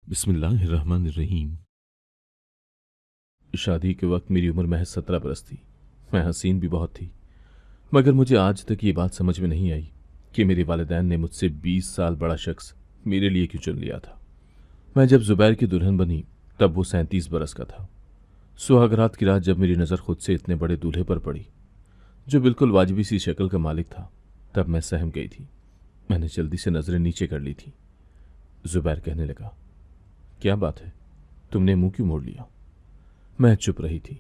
बिस्मिल्लाहिर्रहमानिर्रहीम। शादी के वक्त मेरी उम्र महज 17 बरस थी। मैं हसीन भी बहुत थी, मगर मुझे आज तक ये बात समझ में नहीं आई कि मेरे वालिदैन ने मुझसे 20 साल बड़ा शख्स मेरे लिए क्यों चुन लिया था। मैं जब जुबैर की दुल्हन बनी तब वो 37 बरस का था। सुहागरात की रात जब मेरी नज़र खुद से इतने बड़े दूल्हे पर पड़ी जो बिल्कुल वाजिबी सी शक्ल का मालिक था, तब मैं सहम गई थी। मैंने जल्दी से नज़रें नीचे कर ली थी। जुबैर कहने लगा, क्या बात है, तुमने मुंह क्यों मोड़ लिया? मैं चुप रही थी।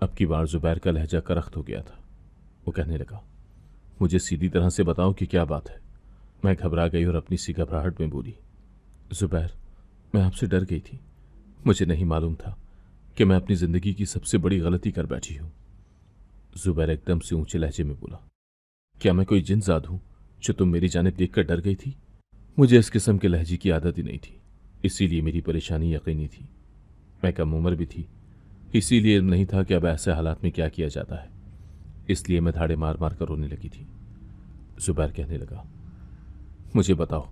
अब की बार जुबैर का लहजा करख्त हो गया था। वो कहने लगा, मुझे सीधी तरह से बताओ कि क्या बात है। मैं घबरा गई और अपनी सी घबराहट में बोली, जुबैर, मैं आपसे डर गई थी। मुझे नहीं मालूम था कि मैं अपनी जिंदगी की सबसे बड़ी गलती कर बैठी हूं। जुबैर एकदम से ऊंचे लहजे में बोला, क्या मैं कोई जिन जाद हूं जो तुम मेरी जानिब देखकर डर गई थी? मुझे इस किस्म के लहजे की आदत ही नहीं थी, इसीलिए मेरी परेशानी यकीनी थी। मैं कम उम्र भी थी, इसीलिए इल्म नहीं था कि अब ऐसे हालात में क्या किया जाता है। इसलिए मैं धाड़े मार मार कर रोने लगी थी। जुबैर कहने लगा, मुझे बताओ,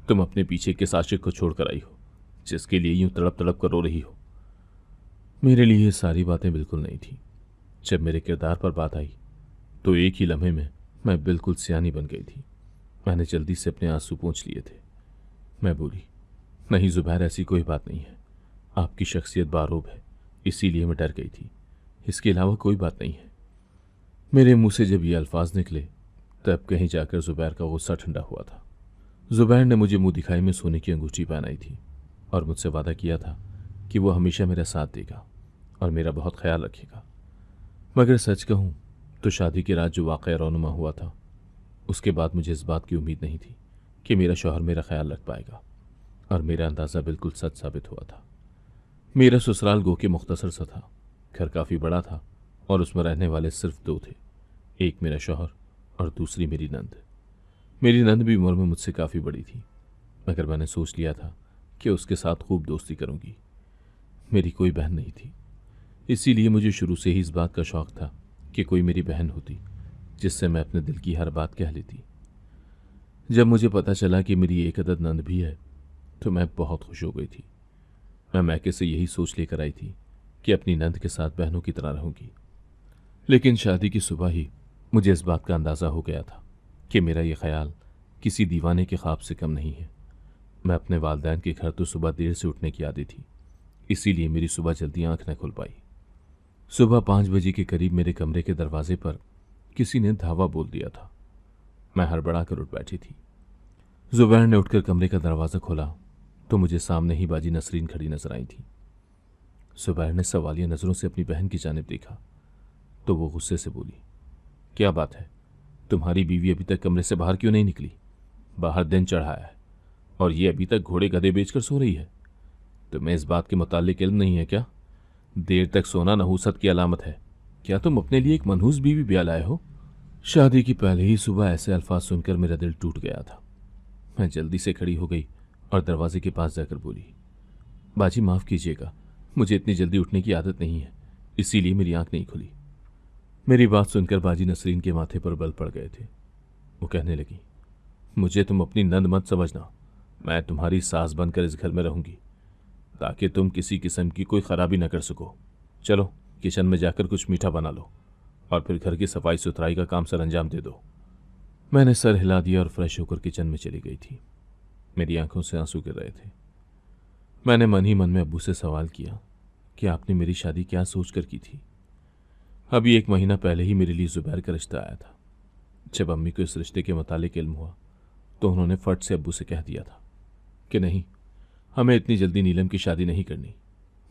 तुम अपने पीछे किस आशिक को छोड़कर आई हो जिसके लिए यूं तड़प तड़प कर रो रही हो? मेरे लिए ये सारी बातें बिल्कुल नहीं थी। जब मेरे किरदार पर बात आई तो एक ही लम्हे में मैं बिल्कुल सियानी बन गई थी। मैंने जल्दी से अपने आंसू पोंछ लिए थे। मैं बोली, नहीं जुबैर, ऐसी कोई बात नहीं है। आपकी शख्सियत बारूब है, इसीलिए मैं डर गई थी। इसके अलावा कोई बात नहीं है। मेरे मुंह से जब ये अल्फाज निकले तब कहीं जाकर जुबैर का गुस्सा ठंडा हुआ था। जुबैर ने मुझे मुंह दिखाई में सोने की अंगूठी पहनाई थी और मुझसे वादा किया था कि वो हमेशा मेरा साथ देगा और मेरा बहुत ख्याल रखेगा। मगर सच कहूं तो शादी की रात जो वाक़या रौनुमा हुआ था, उसके बाद मुझे इस बात की उम्मीद नहीं थी कि मेरा शौहर मेरा ख्याल रख पाएगा, और मेरा अंदाज़ा बिल्कुल सच साबित हुआ था। मेरा ससुराल गो के मुख्तसर सा था। घर काफ़ी बड़ा था और उसमें रहने वाले सिर्फ दो थे, एक मेरा शौहर और दूसरी मेरी नंद। मेरी नंद भी उम्र में मुझसे काफ़ी बड़ी थी, मगर मैंने सोच लिया था कि उसके साथ खूब दोस्ती करूंगी। मेरी कोई बहन नहीं थी, इसीलिए मुझे शुरू से ही इस बात का शौक था कि कोई मेरी बहन होती जिससे मैं अपने दिल की हर बात कह लेती। जब मुझे पता चला कि मेरी एक अदद नंद भी है तो मैं बहुत खुश हो गई थी। मैं मैके से यही सोच लेकर आई थी कि अपनी नंद के साथ बहनों की तरह रहूंगी। लेकिन शादी की सुबह ही मुझे इस बात का अंदाज़ा हो गया था कि मेरा यह ख्याल किसी दीवाने के ख्वाब से कम नहीं है। मैं अपने वालिदैन के घर तो सुबह देर से उठने की आदी थी, इसीलिए मेरी सुबह जल्दी आंख न खुल पाई। सुबह 5 बजे के करीब मेरे कमरे के दरवाजे पर किसी ने धावा बोल दिया था। मैं हड़बड़ा कर उठ बैठी थी। जुबैर ने उठकर कमरे का दरवाज़ा खोला तो मुझे सामने ही बाजी नसरीन खड़ी नजर आई थी। जुबैर ने सवालिया नज़रों से अपनी बहन की जानिब देखा तो वो गुस्से से बोली, क्या बात है, तुम्हारी बीवी अभी तक कमरे से बाहर क्यों नहीं निकली? बाहर दिन चढ़ा है और ये अभी तक घोड़े गधे बेचकर सो रही है। तुम्हें इस बात के मुतालिक इल्म नहीं है क्या? देर तक सोना नहूसत की अलामत है। क्या तुम अपने लिए एक मनहूस बीवी ब्याह लाए हो? शादी की पहले ही सुबह ऐसे अल्फाज सुनकर मेरा दिल टूट गया था। मैं जल्दी से खड़ी हो गई और दरवाजे के पास जाकर बोली, बाजी माफ़ कीजिएगा, मुझे इतनी जल्दी उठने की आदत नहीं है, इसीलिए मेरी आंख नहीं खुली। मेरी बात सुनकर बाजी नसरीन के माथे पर बल पड़ गए थे। वो कहने लगी, मुझे तुम अपनी नंद मत समझना। मैं तुम्हारी सास बनकर इस घर में रहूंगी ताकि तुम किसी किस्म की कोई खराबी न कर सको। चलो किचन में जाकर कुछ मीठा बना लो और फिर घर की सफाई सुथराई का काम सर अंजाम दे दो। मैंने सर हिला दिया और फ्रेश होकर किचन में चली गई थी। मेरी आंखों से आंसू गिर रहे थे। मैंने मन ही मन में अब्बू से सवाल किया कि आपने मेरी शादी क्या सोच कर की थी। अभी 1 महीना पहले ही मेरे लिए जुबैर का रिश्ता आया था। जब अम्मी को इस रिश्ते के मुतालिक इल्म हुआ तो उन्होंने फट से अब्बू से कह दिया था कि नहीं, हमें इतनी जल्दी नीलम की शादी नहीं करनी।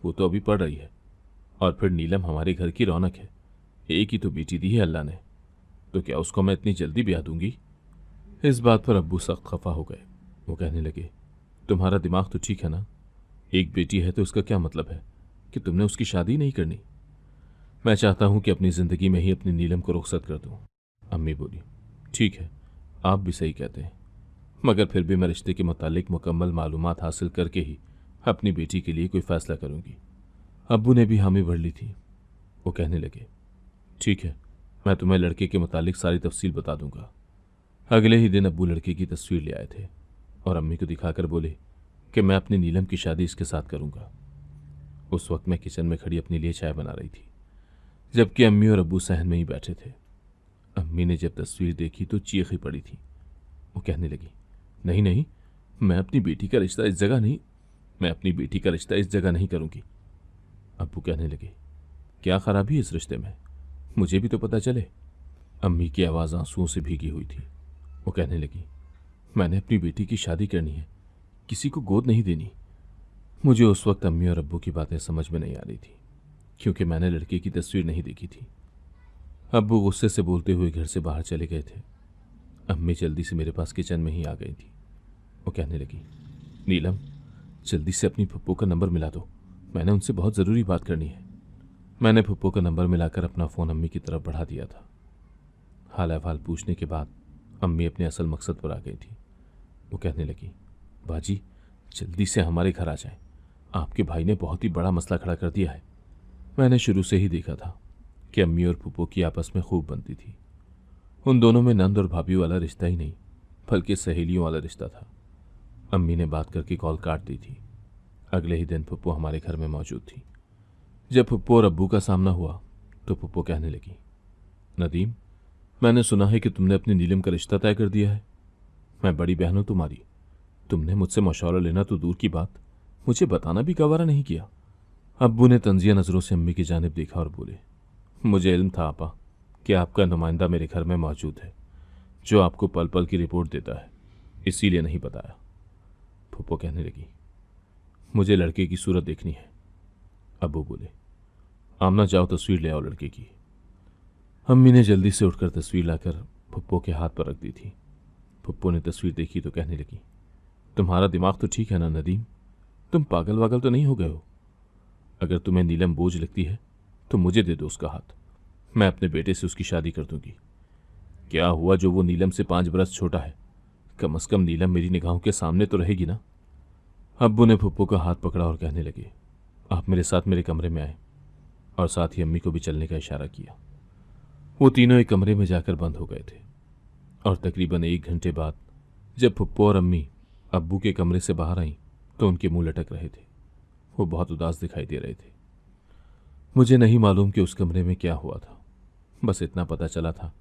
वो तो अभी पढ़ रही है और फिर नीलम हमारे घर की रौनक है। एक ही तो बेटी दी है अल्लाह ने, तो क्या उसको मैं इतनी जल्दी ब्याह दूंगी? इस बात पर अब्बू सख्त खफा हो गए। वो कहने लगे, तुम्हारा दिमाग तो ठीक है ना? एक बेटी है तो उसका क्या मतलब है कि तुमने उसकी शादी नहीं करनी? मैं चाहता हूं कि अपनी जिंदगी में ही अपनी नीलम को रुखसत कर दूं। अम्मी बोली, ठीक है, आप भी सही कहते हैं, मगर फिर भी मैं रिश्ते के मुतालिक मुकम्मल मालूमात हासिल करके ही अपनी बेटी के लिए कोई फैसला करूंगी। अब्बू ने भी हामी भर ली थी। वो कहने लगे, ठीक है, मैं तुम्हें लड़के के मुतालिक सारी तफसील बता दूंगा। अगले ही दिन अब्बू लड़के की तस्वीर ले आए थे और अम्मी को दिखाकर बोले कि मैं अपनी नीलम की शादी इसके साथ करूंगा। उस वक्त मैं किचन में खड़ी अपने लिए चाय बना रही थी, जबकि अम्मी और अब्बू सहन में ही बैठे थे। अम्मी ने जब तस्वीर देखी तो चीख ही पड़ी थी। वो कहने लगी, नहीं नहीं, मैं अपनी बेटी का रिश्ता इस जगह नहीं मैं अपनी बेटी का रिश्ता इस जगह नहीं करूंगी। अब्बू कहने लगे, क्या खराबी है इस रिश्ते में, मुझे भी तो पता चले। अम्मी की आवाज़ आंसुओं से भीगी हुई थी। वो कहने लगी, मैंने अपनी बेटी की शादी करनी है, किसी को गोद नहीं देनी। मुझे उस वक्त अम्मी और अब्बू की बातें समझ में नहीं आ रही थी, क्योंकि मैंने लड़के की तस्वीर नहीं देखी थी। अब्बू गुस्से से बोलते हुए घर से बाहर चले गए थे। अम्मी जल्दी से मेरे पास किचन में ही आ गई थी। वो कहने लगी, नीलम, जल्दी से अपनी पप्पू का नंबर मिला दो, मैंने उनसे बहुत ज़रूरी बात करनी है। मैंने पप्पू का नंबर मिलाकर अपना फ़ोन अम्मी की तरफ बढ़ा दिया था। हाल अहवाल पूछने के बाद अम्मी अपने असल मकसद पर आ गई थी। वो कहने लगी, बाजी, जल्दी से हमारे घर आ जाएं, आपके भाई ने बहुत ही बड़ा मसला खड़ा कर दिया है। मैंने शुरू से ही देखा था कि अम्मी और फूफो की आपस में खूब बनती थी। उन दोनों में नंद और भाभी वाला रिश्ता ही नहीं, बल्कि सहेलियों वाला रिश्ता था। अम्मी ने बात करके कॉल काट दी थी। अगले ही दिन फुप्पो हमारे घर में मौजूद थी। जब फुप्पो और अब्बू का सामना हुआ तो फुप्पो कहने लगी, नदीम, मैंने सुना है कि तुमने अपनी नीलम का रिश्ता तय कर दिया है। मैं बड़ी बहन हूं तुम्हारी, तुमने मुझसे मशवरा लेना तो दूर की बात, मुझे बताना भी गवारा नहीं किया। अब्बू ने तंजिया नज़रों से अम्मी की जानिब देखा और बोले, मुझे इल्म था आपा कि आपका नुमाइंदा मेरे घर में मौजूद है, जो आपको पल पल की रिपोर्ट देता है, इसीलिए नहीं बताया। फुप्पो कहने लगी, मुझे लड़के की सूरत देखनी है। अब्बू बोले, आमना जाओ तस्वीर ले आओ लड़के की। अम्मी ने जल्दी से उठकर तस्वीर लाकर फुप्पो के हाथ पर रख दी थी। फुप्पो ने तस्वीर देखी तो कहने लगी, तुम्हारा दिमाग तो ठीक है ना नदीम, तुम पागल वागल तो नहीं हो गए हो? अगर तुम्हें नीलम बोझ लगती है तो मुझे दे दो उसका हाथ, मैं अपने बेटे से उसकी शादी कर दूंगी। क्या हुआ जो वो नीलम से 5 बरस छोटा है, कम से कम नीलम मेरी निगाहों के सामने तो रहेगी ना। अब्बू ने फुप्पो का हाथ पकड़ा और कहने लगे, आप मेरे साथ मेरे कमरे में आए, और साथ ही अम्मी को भी चलने का इशारा किया। वो तीनों एक कमरे में जाकर बंद हो गए थे और तकरीबन 1 घंटे बाद जब फुप्पो और अम्मी अब्बू के कमरे से बाहर आईं तो उनके मुंह लटक रहे थे। वो बहुत उदास दिखाई दे रहे थे। मुझे नहीं मालूम कि उस कमरे में क्या हुआ था, बस इतना पता चला था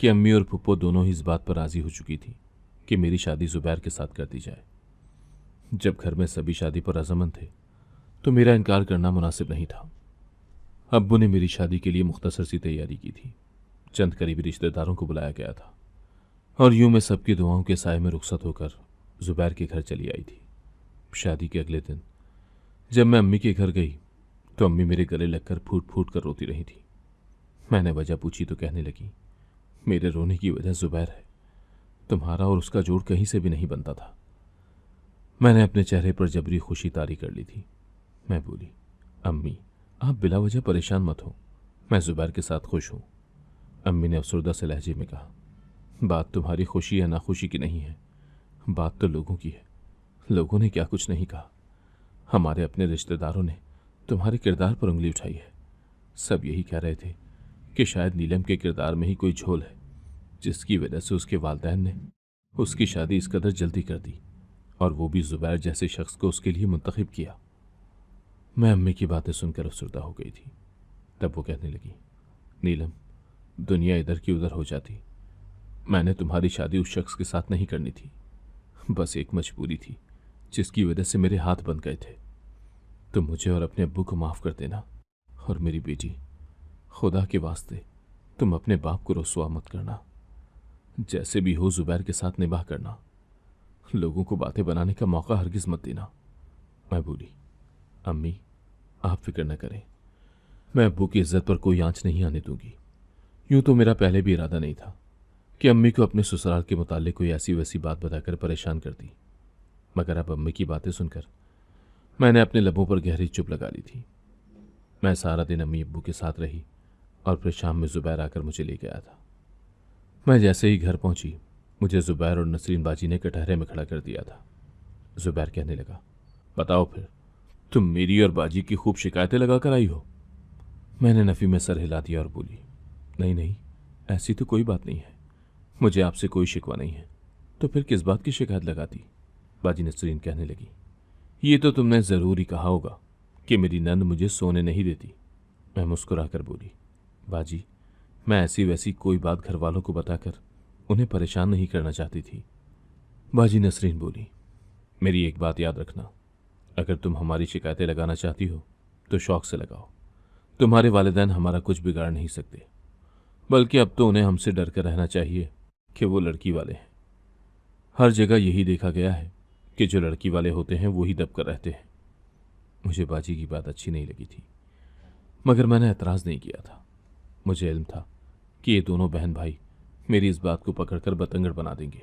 कि अम्मी और फुप्पो दोनों ही इस बात पर राजी हो चुकी थी कि मेरी शादी जुबैर के साथ कर दी जाए। जब घर में सभी शादी पर रजामंद थे तो मेरा इनकार करना मुनासिब नहीं था। अब्बू ने मेरी शादी के लिए मुख्तसर सी तैयारी की थी। चंद करीबी रिश्तेदारों को बुलाया गया था और यूं मैं सबकी दुआओं के साए में रुखसत होकर जुबैर के घर चली आई थी। शादी के अगले दिन जब मैं अम्मी के घर गई तो अम्मी मेरे गले लगकर फूट फूट कर रोती रही थी। मैंने वजह पूछी तो कहने लगी, मेरे रोने की वजह जुबैर है, तुम्हारा और उसका जोड़ कहीं से भी नहीं बनता था। मैंने अपने चेहरे पर जबरी खुशी तारी कर ली थी। मैं बोली, अम्मी, आप बिला वजह परेशान मत हो, मैं जुबैर के साथ खुश हूं। अम्मी ने अफसरदा से लहजे में कहा, बात तुम्हारी खुशी या नाखुशी की नहीं है, बात तो लोगों की है। लोगों ने क्या कुछ नहीं कहा, हमारे अपने रिश्तेदारों ने तुम्हारे किरदार पर उंगली उठाई है। सब यही कह रहे थे कि शायद नीलम के किरदार में ही कोई झोल है, जिसकी वजह से उसके वालिदैन ने उसकी शादी इस कदर जल्दी कर दी, और वो भी जुबैर जैसे शख्स को उसके लिए मुंतखब किया। मैं अम्मी की बातें सुनकर अफसरदा हो गई थी। तब वो कहने लगी, नीलम, दुनिया इधर की उधर हो जाती, मैंने तुम्हारी शादी उस शख्स के साथ नहीं करनी थी, बस एक मजबूरी थी जिसकी वजह से मेरे हाथ बंध गए थे। तुम मुझे और अपने अब्बू को माफ़ कर देना, और मेरी बेटी, खुदा के वास्ते तुम अपने बाप को रुसवा मत करना। जैसे भी हो जुबैर के साथ निभाह करना, लोगों को बातें बनाने का मौका हरगिज़ मत देना। मैं बोली, अम्मी, आप फिक्र न करें, मैं अब्बू की इज्जत पर कोई आंच नहीं आने दूंगी। यूं तो मेरा पहले भी इरादा नहीं था कि अम्मी को अपने ससुराल के मुताल्लिक कोई ऐसी वैसी बात बताकर परेशान करती, मगर अब अम्मी की बातें सुनकर मैंने अपने लबों पर गहरी चुप लगा ली थी। मैं सारा दिन अम्मी अब्बू के साथ रही और फिर शाम में जुबैर आकर मुझे ले गया था। मैं जैसे ही घर पहुंची, मुझे जुबैर और नसरीन बाजी ने कटहरे में खड़ा कर दिया था। जुबैर कहने लगा, बताओ फिर, तुम मेरी और बाजी की खूब शिकायतें लगा कर आई हो? मैंने नफ़ी में सर हिला दिया और बोली, नहीं नहीं, ऐसी तो कोई बात नहीं है, मुझे आपसे कोई शिकवा नहीं है, तो फिर किस बात की शिकायत लगाती? बाजी नसरीन कहने लगी, ये तो तुमने ज़रूर ही कहा होगा कि मेरी नंद मुझे सोने नहीं देती। मैं मुस्कुराकर बोली, बाजी, मैं ऐसी वैसी कोई बात घर वालों को बताकर उन्हें परेशान नहीं करना चाहती थी। बाजी नसरीन बोली, मेरी एक बात याद रखना, अगर तुम हमारी शिकायतें लगाना चाहती हो तो शौक से लगाओ। तुम्हारे वालिदैन हमारा कुछ बिगाड़ नहीं सकते, बल्कि अब तो उन्हें हमसे डर कर रहना चाहिए कि वो लड़की वाले हैं। हर जगह यही देखा गया है कि जो लड़की वाले होते हैं वो ही दब कर रहते हैं। मुझे बाजी की बात अच्छी नहीं लगी थी, मगर मैंने एतराज़ नहीं किया था। मुझे इल्म था कि ये दोनों बहन भाई मेरी इस बात को पकड़कर बतंगड़ बना देंगे।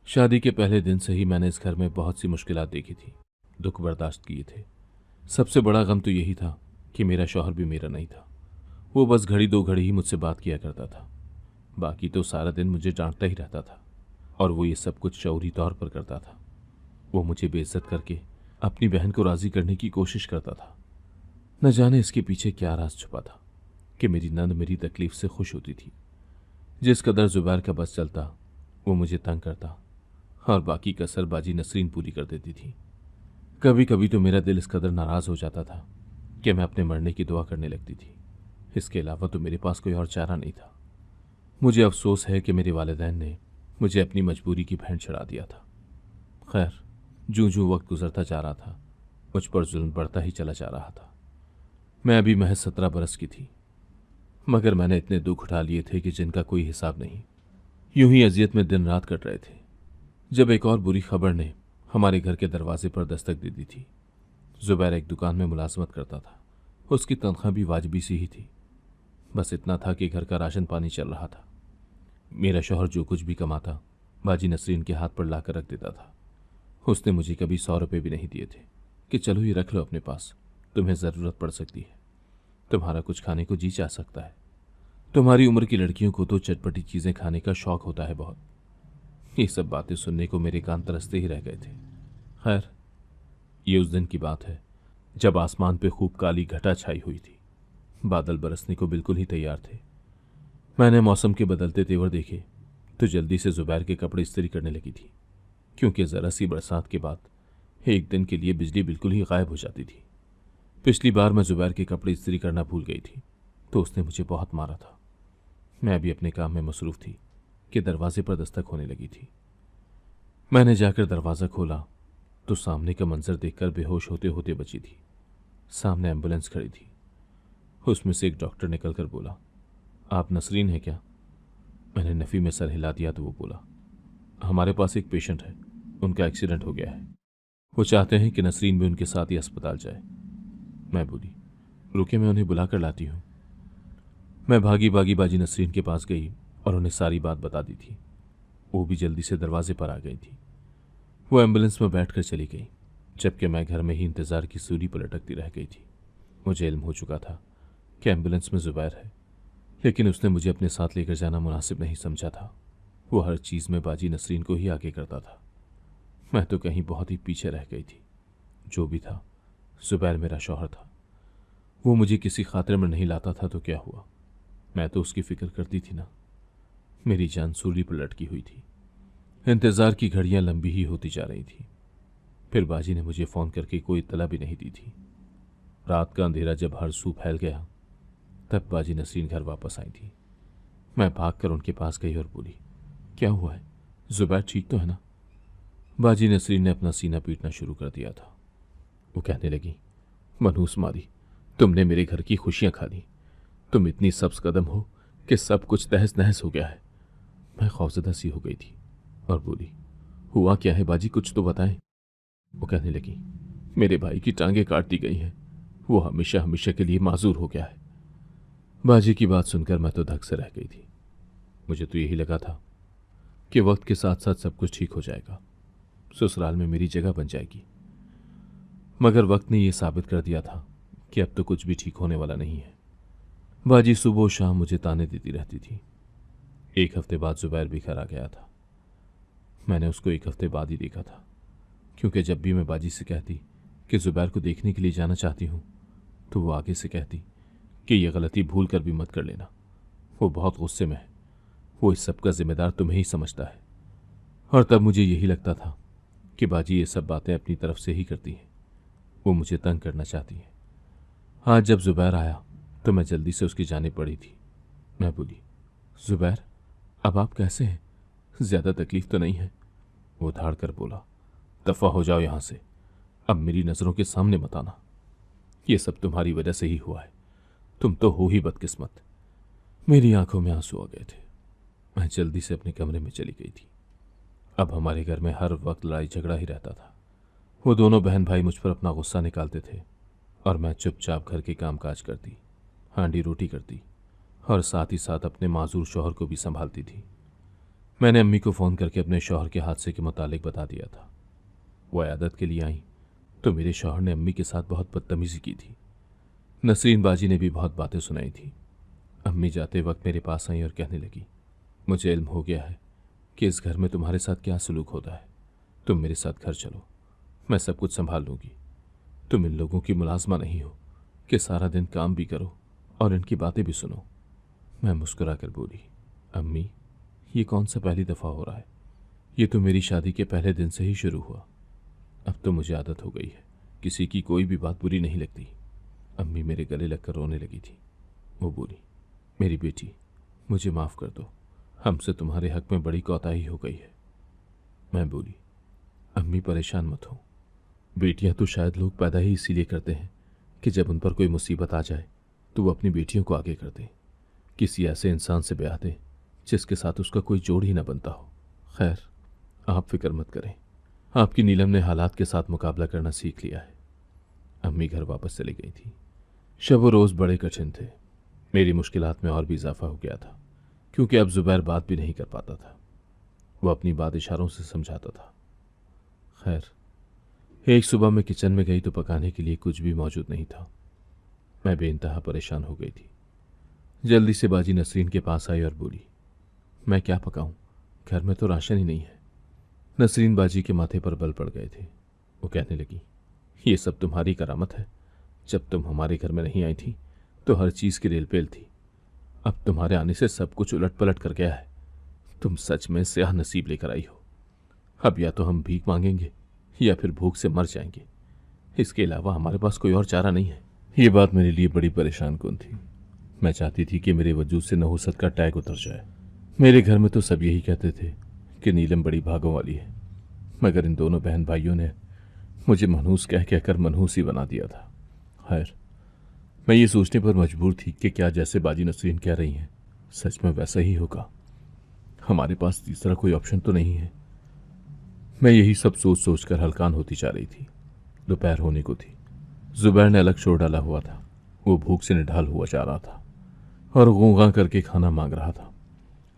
शादी के पहले दिन से ही मैंने इस घर में बहुत सी मुश्किलात देखी थी, दुख बर्दाश्त किए थे। सबसे बड़ा गम तो यही था कि मेरा शौहर भी मेरा नहीं था। वो बस घड़ी दो घड़ी ही मुझसे बात किया करता था, बाकी तो सारा दिन मुझे डांटता ही रहता था, और वो ये सब कुछ शौहरी तौर पर करता था। वो मुझे बेइज्जत करके अपनी बहन को राज़ी करने की कोशिश करता था। न जाने इसके पीछे क्या राज छुपा था कि मेरी नंद मेरी तकलीफ से खुश होती थी। जिस कदर जुबैर का बस चलता वो मुझे तंग करता, और बाकी कसर बाजी नसरीन पूरी कर देती थी। कभी कभी तो मेरा दिल इस कदर नाराज़ हो जाता था कि मैं अपने मरने की दुआ करने लगती थी। इसके अलावा तो मेरे पास कोई और चारा नहीं था। मुझे अफसोस है कि मेरे वालिदैन ने मुझे अपनी मजबूरी की भेंट चढ़ा दिया था। खैर, जूं जूं वक्त गुजरता जा रहा था, मुझ पर जुल्म बढ़ता ही चला जा रहा था। मैं अभी महज 17 बरस की थी, मगर मैंने इतने दुख उठा लिए थे कि जिनका कोई हिसाब नहीं। यूं ही अजियत में दिन रात कट रहे थे जब एक और बुरी खबर ने हमारे घर के दरवाजे पर दस्तक दे दी थी। जुबैर एक दुकान में मुलाजमत करता था। उसकी तनख्वाह भी वाजबी सी ही थी। बस इतना था कि घर का राशन पानी चल रहा था। मेरा शौहर जो कुछ भी कमाता बाजी नसरीन के हाथ पर लाकर रख देता था। उसने मुझे कभी 100 रुपये भी नहीं दिए थे कि चलो ये रख लो अपने पास, तुम्हें ज़रूरत पड़ सकती है, तुम्हारा कुछ खाने को जी चाह सकता है। तुम्हारी उम्र की लड़कियों को तो चटपटी चीज़ें खाने का शौक होता है बहुत। ये सब बातें सुनने को मेरे कान तरसते ही रह गए थे। खैर, ये उस दिन की बात है जब आसमान पे खूब काली घटा छाई हुई थी। बादल बरसने को बिल्कुल ही तैयार थे। मैंने मौसम के बदलते तेवर देखे तो जल्दी से जुबैर के कपड़े इस्त्री करने लगी थी, क्योंकि ज़रा सी बरसात के बाद एक दिन के लिए बिजली बिल्कुल ही गायब हो जाती थी। पिछली बार मैं जुबैर के कपड़े इस्त्री करना भूल गई थी तो उसने मुझे बहुत मारा था। मैं भी अपने काम में मसरूफ़ थी कि दरवाजे पर दस्तक होने लगी थी। मैंने जाकर दरवाज़ा खोला तो सामने का मंजर देखकर बेहोश होते होते बची थी। सामने एम्बुलेंस खड़ी थी। उसमें से एक डॉक्टर निकलकर बोला, आप नसरीन हैं क्या? मैंने नफ़ी में सर हिला दिया तो वो बोला, हमारे पास एक पेशेंट है, उनका एक्सीडेंट हो गया है, वो चाहते हैं कि नसरीन भी उनके साथ ही अस्पताल जाए। मैं बोली, रुके, मैं उन्हें बुला कर लाती हूँ। मैं भागी भागी बाजी नसरीन के पास गई और उन्हें सारी बात बता दी थी। वो भी जल्दी से दरवाजे पर आ गई थी। वो एम्बुलेंस में बैठकर चली गई, जबकि मैं घर में ही इंतज़ार की सूली पर लटकती रह गई थी। मुझे इल्म हो चुका था कि एम्बुलेंस में जुबैर है, लेकिन उसने मुझे अपने साथ लेकर जाना मुनासिब नहीं समझा था। वो हर चीज़ में बाजी नसरीन को ही आगे करता था। मैं तो कहीं बहुत ही पीछे रह गई थी। जो भी था, जुबैर मेरा शौहर था। वो मुझे किसी खातिर में नहीं लाता था तो क्या हुआ, मैं तो उसकी फिक्र करती थी ना। मेरी जान सूली पर लटकी हुई थी। इंतज़ार की घड़ियां लंबी ही होती जा रही थी। फिर बाजी ने मुझे फ़ोन करके कोई इत्तला भी नहीं दी थी। रात का अंधेरा जब हर सू फैल गया तब बाजी नसरीन घर वापस आई थी। मैं भागकर उनके पास गई और बोली, क्या हुआ है, जुबैर ठीक तो है ना? बाजी नसरीन ने अपना सीना पीटना शुरू कर दिया था। वो कहने लगी, मनहूस मारी, तुमने मेरे घर की खुशियां खा ली। तुम इतनी सब्ज कदम हो कि सब कुछ तहस नहस हो गया है। मैं खौफजदा सी हो गई थी और बोली, हुआ क्या है बाजी, कुछ तो बताएं। वो कहने लगी, मेरे भाई की टांगें काट दी गई हैं, वो हमेशा हमेशा के लिए माजूर हो गया है। बाजी की बात सुनकर मैं तो धक से रह गई थी। मुझे तो यही लगा था कि वक्त के साथ साथ सब कुछ ठीक हो जाएगा, ससुराल में मेरी जगह बन जाएगी। मगर वक्त ने यह साबित कर दिया था कि अब तो कुछ भी ठीक होने वाला नहीं है। बाजी सुबह शाम मुझे ताने देती रहती थी। एक हफ्ते बाद जुबैर भी घर आ गया था। मैंने उसको एक हफ्ते बाद ही देखा था, क्योंकि जब भी मैं बाजी से कहती कि जुबैर को देखने के लिए जाना चाहती हूँ तो वो आगे से कहती कि यह गलती भूल कर भी मत कर लेना, वो बहुत गुस्से में है, वो इस सब का जिम्मेदार तुम्हें ही समझता है। और तब मुझे यही लगता था कि बाजी ये सब बातें अपनी तरफ से ही करती हैं। वो मुझे तंग करना चाहती हैं। आज जब जुबैर आया तो मैं जल्दी से उसकी जानिब बढ़ी थी। मैं बोली, जुबैर, अब आप कैसे हैं? ज़्यादा तकलीफ तो नहीं है? वो धाड़ कर बोला, दफ़ा हो जाओ यहाँ से, अब मेरी नज़रों के सामने मत आना। ये सब तुम्हारी वजह से ही हुआ है, तुम तो हो ही बदकिस्मत। मेरी आंखों में आंसू आ गए थे। मैं जल्दी से अपने कमरे में चली गई थी। अब हमारे घर में हर वक्त लड़ाई झगड़ा ही रहता था। वो दोनों बहन भाई मुझ पर अपना गुस्सा निकालते थे और मैं चुपचाप घर के काम काज करती, हांडी रोटी करती और साथ ही साथ अपने माजूर शौहर को भी संभालती थी। मैंने अम्मी को फ़ोन करके अपने शौहर के हादसे के मुतालिक बता दिया था। वो इयादत के लिए आई तो मेरे शौहर ने अम्मी के साथ बहुत बदतमीज़ी की थी। नसरीन बाजी ने भी बहुत बातें सुनाई थी। अम्मी जाते वक्त मेरे पास आई और कहने लगी, मुझे इल्म हो गया है कि इस घर में तुम्हारे साथ क्या सलूक होता है। तुम मेरे साथ घर चलो, मैं सब कुछ संभाल लूँगी। तुम इन लोगों की मुलाजमा नहीं हो कि सारा दिन काम भी करो और इनकी बातें भी सुनो। मैं मुस्कुरा कर बोली, अम्मी, ये कौन सा पहली दफ़ा हो रहा है? ये तो मेरी शादी के पहले दिन से ही शुरू हुआ। अब तो मुझे आदत हो गई है, किसी की कोई भी बात बुरी नहीं लगती। अम्मी मेरे गले लगकर रोने लगी थी। वो बोली, मेरी बेटी, मुझे माफ़ कर दो, हमसे तुम्हारे हक में बड़ी कोताही हो गई है। मैं बोली, अम्मी परेशान मत हो, बेटियां तो शायद लोग पैदा ही इसीलिए करते हैं कि जब उन पर कोई मुसीबत आ जाए तो वो अपनी बेटियों को आगे कर दें, किसी ऐसे इंसान से ब्याह दें जिसके साथ उसका कोई जोड़ ही ना बनता हो। खैर, आप फिक्र मत करें, आपकी नीलम ने हालात के साथ मुकाबला करना सीख लिया है। अम्मी घर वापस चली गई थी। शब व रोज़ बड़े कठिन थे। मेरी मुश्किलात में और भी इजाफा हो गया था क्योंकि अब जुबैर बात भी नहीं कर पाता था। वो अपनी बात इशारों से समझाता था। खैर, एक सुबह मैं किचन में गई तो पकाने के लिए कुछ भी मौजूद नहीं था। मैं बेइंतहा परेशान हो गई थी। जल्दी से बाजी नसरीन के पास आई और बोली, मैं क्या पकाऊं, घर में तो राशन ही नहीं है। नसरीन बाजी के माथे पर बल पड़ गए थे। वो कहने लगी, ये सब तुम्हारी करामत है। जब तुम हमारे घर में नहीं आई थी तो हर चीज़ की रेलपेल थी। अब तुम्हारे आने से सब कुछ उलट पलट कर गया है। तुम सच में स्याह नसीब लेकर आई हो। अब या तो हम भीख मांगेंगे या फिर भूख से मर जाएंगे। इसके अलावा हमारे पास कोई और चारा नहीं है। ये बात मेरे लिए बड़ी परेशान कौन थी। मैं चाहती थी कि मेरे वजूद से नहुसत का टैग उतर जाए। मेरे घर में तो सब यही कहते थे कि नीलम बड़ी भागों वाली है, मगर इन दोनों बहन भाइयों ने मुझे मनहूस कह कहकर मनहूस ही बना दिया था। खैर, मैं ये सोचने पर मजबूर थी कि क्या जैसे बाजी नसरीन कह रही हैं सच में वैसा ही होगा। हमारे पास तीसरा कोई ऑप्शन तो नहीं है। मैं यही सब सोच सोच कर हलकान होती जा रही थी। दोपहर होने को थी। जुबैर ने अलग शोर डाला हुआ था। वो भूख से निढाल हुआ जा रहा था और गूंगा करके खाना मांग रहा था।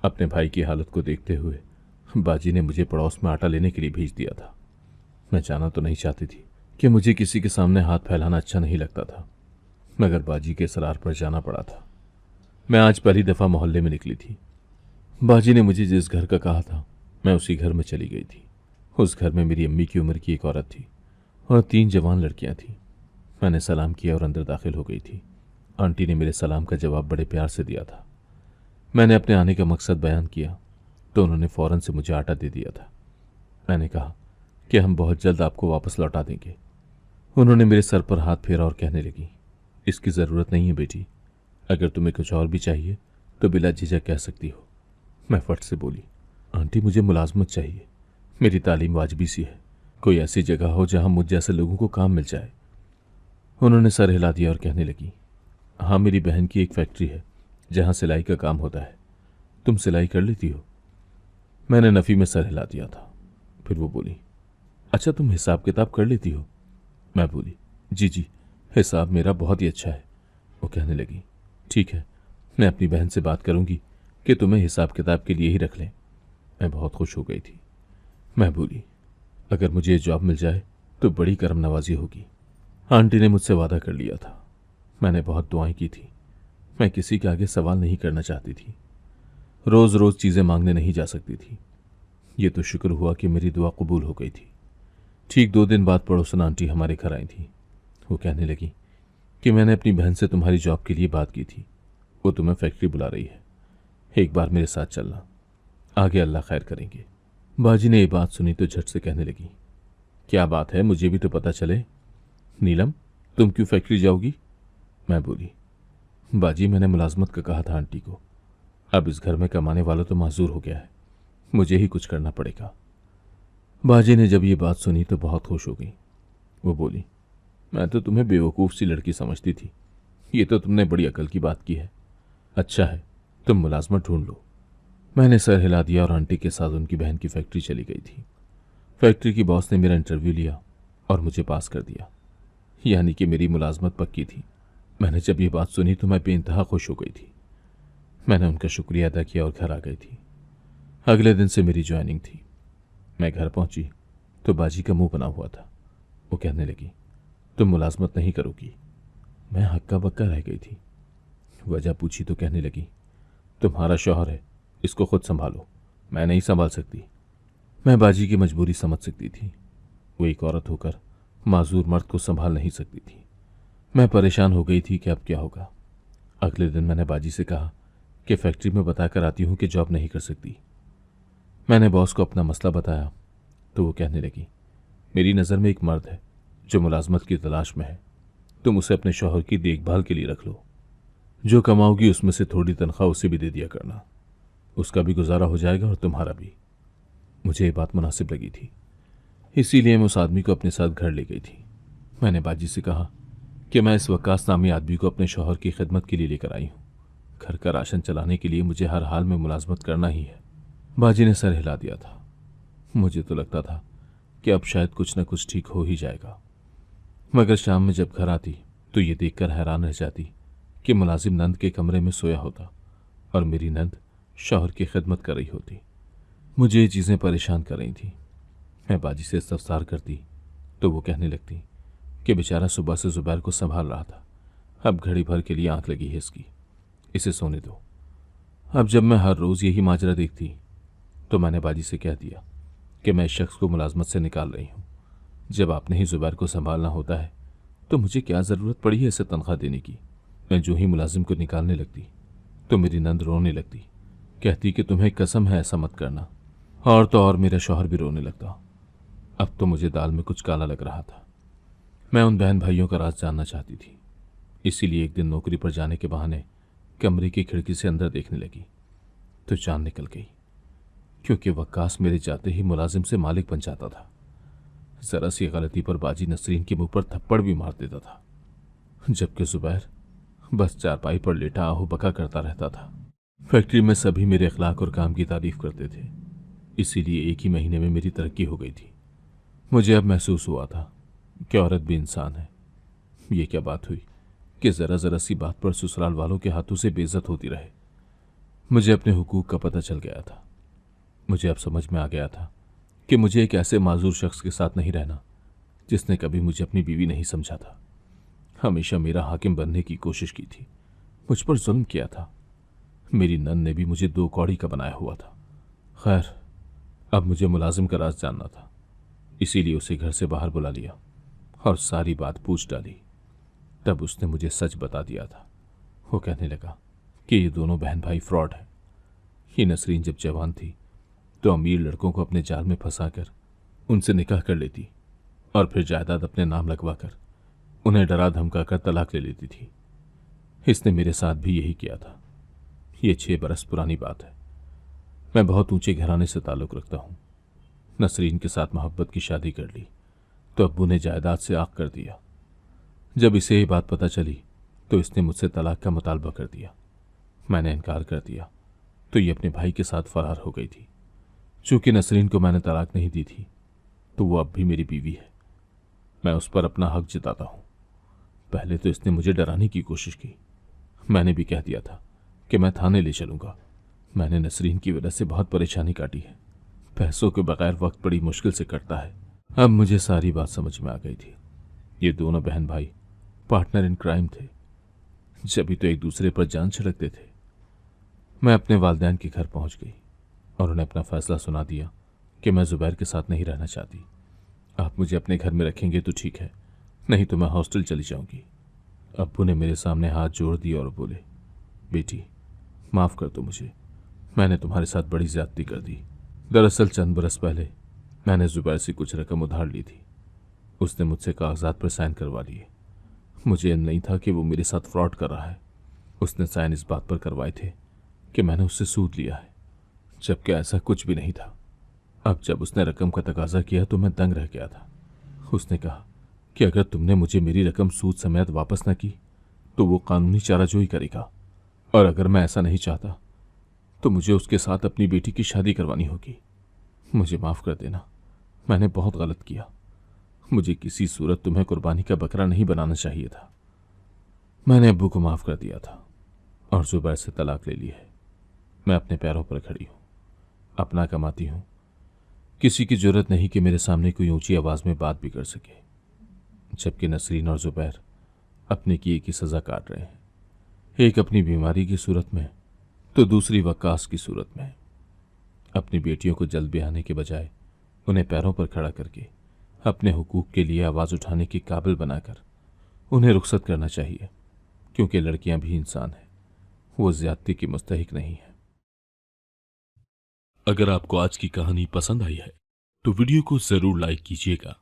अपने भाई की हालत को देखते हुए बाजी ने मुझे पड़ोस में आटा लेने के लिए भेज दिया था। मैं जाना तो नहीं चाहती थी कि मुझे किसी के सामने हाथ फैलाना अच्छा नहीं लगता था, मगर बाजी के सरार पर जाना पड़ा था। मैं आज पहली दफ़ा मोहल्ले में निकली थी। बाजी ने मुझे जिस घर का कहा था मैं उसी घर में चली गई थी। उस घर में मेरी अम्मी की उम्र की एक औरत थी और 3 जवान लड़कियां थीं। मैंने सलाम किया और अंदर दाखिल हो गई थी। आंटी ने मेरे सलाम का जवाब बड़े प्यार से दिया था। मैंने अपने आने का मकसद बयान किया तो उन्होंने फ़ौरन से मुझे आटा दे दिया था। मैंने कहा कि हम बहुत जल्द आपको वापस लौटा देंगे। उन्होंने मेरे सर पर हाथ फेरा और कहने लगी, इसकी ज़रूरत नहीं है बेटी, अगर तुम्हें कुछ और भी चाहिए तो बिला झिझक कह सकती हो। मैं फट से बोली, आंटी मुझे मुलाजमत चाहिए, मेरी तालीम वाजबी सी है, कोई ऐसी जगह हो जहां मुझ जैसे लोगों को काम मिल जाए। उन्होंने सर हिला दिया और कहने लगी, हाँ, मेरी बहन की एक फैक्ट्री है जहां सिलाई का काम होता है, तुम सिलाई कर लेती हो। मैंने नफ़ी में सर हिला दिया था। फिर वो बोली, अच्छा तुम हिसाब किताब कर लेती हो? मैं बोली, जी जी, हिसाब मेरा बहुत ही अच्छा है। वो कहने लगी, ठीक है, मैं अपनी बहन से बात करूंगी कि तुम्हें हिसाब किताब के लिए ही रख लें। मैं बहुत खुश हो गई थी। मैं बोली, अगर मुझे ये जॉब मिल जाए तो बड़ी करम नवाजी होगी। आंटी ने मुझसे वादा कर लिया था। मैंने बहुत दुआएं की थी। मैं किसी के आगे सवाल नहीं करना चाहती थी। रोज़ रोज़ चीज़ें मांगने नहीं जा सकती थी। ये तो शुक्र हुआ कि मेरी दुआ कबूल हो गई थी। ठीक 2 दिन बाद पड़ोसन आंटी हमारे घर आई थी। वो कहने लगी कि मैंने अपनी बहन से तुम्हारी जॉब के लिए बात की थी, वो तुम्हें फैक्ट्री बुला रही है, एक बार मेरे साथ चलना, आगे अल्लाह खैर करेंगे। बाजी ने ये बात सुनी तो झट से कहने लगी, क्या बात है, मुझे भी तो पता चले। नीलम, तुम क्यों फैक्ट्री जाओगी? मैं बोली, बाजी मैंने मुलाजमत का कहा था आंटी को। अब इस घर में कमाने वाला तो माजूर हो गया है, मुझे ही कुछ करना पड़ेगा। बाजी ने जब ये बात सुनी तो बहुत खुश हो गई। वो बोली, मैं तो तुम्हें बेवकूफ़ सी लड़की समझती थी, ये तो तुमने बड़ी अकल की बात की है। अच्छा है, तुम मुलाजमत ढूंढ लो। मैंने सर हिला दिया और आंटी के साथ उनकी बहन की फैक्ट्री चली गई थी। फैक्ट्री की बॉस ने मेरा इंटरव्यू लिया और मुझे पास कर दिया, यानी कि मेरी मुलाजमत पक्की थी। मैंने जब ये बात सुनी तो मैं बेइंतहा खुश हो गई थी। मैंने उनका शुक्रिया अदा किया और घर आ गई थी। अगले दिन से मेरी ज्वाइनिंग थी। मैं घर पहुंची तो बाजी का मुंह बना हुआ था। वो कहने लगी, तुम मुलाजमत नहीं करोगी। मैं हक्का बक्का रह गई थी। वजह पूछी तो कहने लगी, तुम्हारा शौहर है, इसको खुद संभालो, मैं नहीं संभाल सकती। मैं बाजी की मजबूरी समझ सकती थी। वो एक औरत होकर माजूर मर्द को संभाल नहीं सकती थी। मैं परेशान हो गई थी कि अब क्या होगा। अगले दिन मैंने बाजी से कहा कि फैक्ट्री में बताकर आती हूँ कि जॉब नहीं कर सकती। मैंने बॉस को अपना मसला बताया तो वो कहने लगी, मेरी नज़र में एक मर्द है जो मुलाजमत की तलाश में है, तुम उसे अपने शौहर की देखभाल के लिए रख लो। जो कमाओगी उसमें से थोड़ी तनख्वाह उसे भी दे दिया करना, उसका भी गुजारा हो जाएगा और तुम्हारा भी। मुझे ये बात मुनासिब लगी थी, इसीलिए मैं उस आदमी को अपने साथ घर ले गई थी। मैंने बाजी से कहा कि मैं इस वकास नामी आदमी को अपने शौहर की खिदमत के लिए लेकर आई हूँ। घर का राशन चलाने के लिए मुझे हर हाल में मुलाजमत करना ही है। बाजी ने सर हिला दिया था। मुझे तो लगता था कि अब शायद कुछ न कुछ ठीक हो ही जाएगा, मगर शाम में जब घर आती तो ये देखकर हैरान रह जाती कि मुलाजिम नंद के कमरे में सोया होता और मेरी नंद शौहर की खिदमत कर रही होती। मुझे ये चीज़ें परेशान कर रही थी। मैं बाजी से इस्तफसार करती तो वो कहने लगती कि बेचारा सुबह से जुबैर को संभाल रहा था, अब घड़ी भर के लिए आंख लगी है इसकी, इसे सोने दो। अब जब मैं हर रोज़ यही माजरा देखती तो मैंने बाजी से कह दिया कि मैं इस शख्स को मुलाजमत से निकाल रही हूँ। जब आपने ही जुबैर को संभालना होता है तो मुझे क्या ज़रूरत पड़ी है इसे तनख्वाह देने की। मैं जो ही मुलाजिम को निकालने लगती तो मेरी नंद रोने लगती, कहती कि तुम्हें कसम है ऐसा मत करना। और तो और मेरा शौहर भी रोने लगता। अब तो मुझे दाल में कुछ काला लग रहा था। मैं उन बहन भाइयों का राज जानना चाहती थी, इसीलिए एक दिन नौकरी पर जाने के बहाने कमरे की खिड़की से अंदर देखने लगी तो जान निकल गई, क्योंकि वक्कास मेरे जाते ही मुलाजिम से मालिक बन जाता था। जरा सी गलती पर बाजी नसरीन के मुंह पर थप्पड़ भी मार देता था, जबकि जुबैर बस चारपाई पर लेटा आहू बका करता रहता था। फैक्ट्री में सभी मेरे अखलाक और काम की तारीफ करते थे, इसीलिए एक ही महीने में मेरी तरक्की हो गई थी। मुझे अब महसूस हुआ था कि औरत भी इंसान है। ये क्या बात हुई कि ज़रा ज़रा सी बात पर ससुराल वालों के हाथों से बेइज्जत होती रहे। मुझे अपने हुकूक का पता चल गया था। मुझे अब समझ में आ गया था कि मुझे एक ऐसे माजूर शख्स के साथ नहीं रहना जिसने कभी मुझे अपनी बीवी नहीं समझा था, हमेशा मेरा हाकिम बनने की कोशिश की थी, मुझ पर जुल्म किया था। मेरी नन ने भी मुझे दो कौड़ी का बनाया हुआ था। खैर, अब मुझे मुलाजिम का राज जानना था, इसीलिए उसे घर से बाहर बुला लिया और सारी बात पूछ डाली। तब उसने मुझे सच बता दिया था। वो कहने लगा कि ये दोनों बहन भाई फ्रॉड हैं। ये नसरीन जब जवान थी तो अमीर लड़कों को अपने जाल में फंसाकर उनसे निकाह कर लेती और फिर जायदाद अपने नाम लगवाकर उन्हें डरा धमकाकर तलाक ले लेती थी। इसने मेरे साथ भी यही किया था। ये 6 बरस पुरानी बात है। मैं बहुत ऊंचे घराने से ताल्लुक़ रखता हूँ। नसरीन के साथ मोहब्बत की शादी कर ली तो अब्बू ने जायदाद से आग कर दिया। जब इसे ये बात पता चली तो इसने मुझसे तलाक का मुतालबा कर दिया। मैंने इनकार कर दिया तो ये अपने भाई के साथ फरार हो गई थी। चूंकि नसरीन को मैंने तलाक नहीं दी थी तो वो अब भी मेरी बीवी है। मैं उस पर अपना हक जताता हूँ। पहले तो इसने मुझे डराने की कोशिश की। मैंने भी कह दिया था कि मैं थाने ले चलूँगा। मैंने नसरीन की वजह से बहुत परेशानी काटी है। पैसों के बगैर वक्त बड़ी मुश्किल से कटता है। अब मुझे सारी बात समझ में आ गई थी। ये दोनों बहन भाई पार्टनर इन क्राइम थे, जब भी तो एक दूसरे पर जान छिड़कते थे। मैं अपने वालिदैन के घर पहुंच गई और उन्हें अपना फैसला सुना दिया कि मैं जुबैर के साथ नहीं रहना चाहती। आप मुझे अपने घर में रखेंगे तो ठीक है, नहीं तो मैं हॉस्टल चली जाऊंगी। अब्बू ने मेरे सामने हाथ जोड़ दिए और बोले, बेटी माफ़ कर दो मुझे, मैंने तुम्हारे साथ बड़ी ज्यादती कर दी। दरअसल चंद बरस पहले मैंने जुबैर से कुछ रकम उधार ली थी। उसने मुझसे कागजात पर साइन करवा लिए। मुझे यह नहीं था कि वो मेरे साथ फ्रॉड कर रहा है। उसने साइन इस बात पर करवाए थे कि मैंने उससे सूद लिया है, जबकि ऐसा कुछ भी नहीं था। अब जब उसने रकम का तकाजा किया तो मैं दंग रह गया था। उसने कहा कि अगर तुमने मुझे मेरी रकम सूद समेत वापस न की तो वो कानूनी चाराजोई करेगा, और अगर मैं ऐसा नहीं चाहता तो मुझे उसके साथ अपनी बेटी की शादी करवानी होगी। मुझे माफ़ कर देना, मैंने बहुत गलत किया। मुझे किसी सूरत तुम्हें कुर्बानी का बकरा नहीं बनाना चाहिए था। मैंने अब्बू को माफ़ कर दिया था और जुबैर से तलाक ले ली है। मैं अपने पैरों पर खड़ी हूँ, अपना कमाती हूँ। किसी की जरूरत नहीं कि मेरे सामने कोई ऊंची आवाज़ में बात भी कर सके। जबकि नसरीन और जुबैर अपने किए की सज़ा काट रहे हैं, एक अपनी बीमारी की सूरत में तो दूसरी वकास की सूरत में। अपनी बेटियों को जल्द ब्याहने के बजाय उन्हें पैरों पर खड़ा करके अपने हुकूक के लिए आवाज़ उठाने के काबिल बनाकर उन्हें रुखसत करना चाहिए, क्योंकि लड़कियां भी इंसान हैं, वो ज्यादती की मुस्तहिक नहीं है। अगर आपको आज की कहानी पसंद आई है तो वीडियो को जरूर लाइक कीजिएगा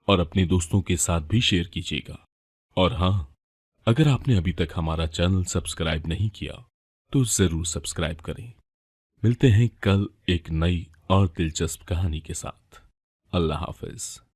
और अपने दोस्तों के साथ भी शेयर कीजिएगा। और हाँ, अगर आपने अभी तक हमारा चैनल सब्सक्राइब नहीं किया तो जरूर सब्सक्राइब करें। मिलते हैं कल एक नई और दिलचस्प कहानी के साथ। अल्लाह हाफिज।